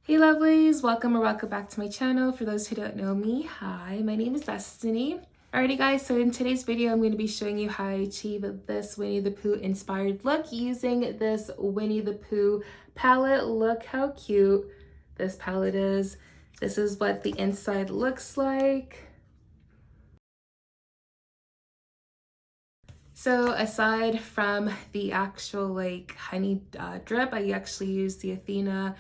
Hey lovelies, welcome or welcome back to my channel. For those who don't know me, hi, my name is Destiny. Alrighty guys, so in today's video I'm going to be showing you how I achieve this Winnie the Pooh inspired look using this Winnie the Pooh palette. Look how cute this palette is. This is what the inside looks like. So aside from the actual honey drip, I actually used the Athena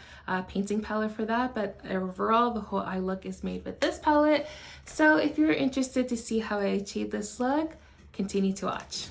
Painting Palette for that, but overall the whole eye look is made with this palette. So if you're interested to see how I achieve this look, continue to watch.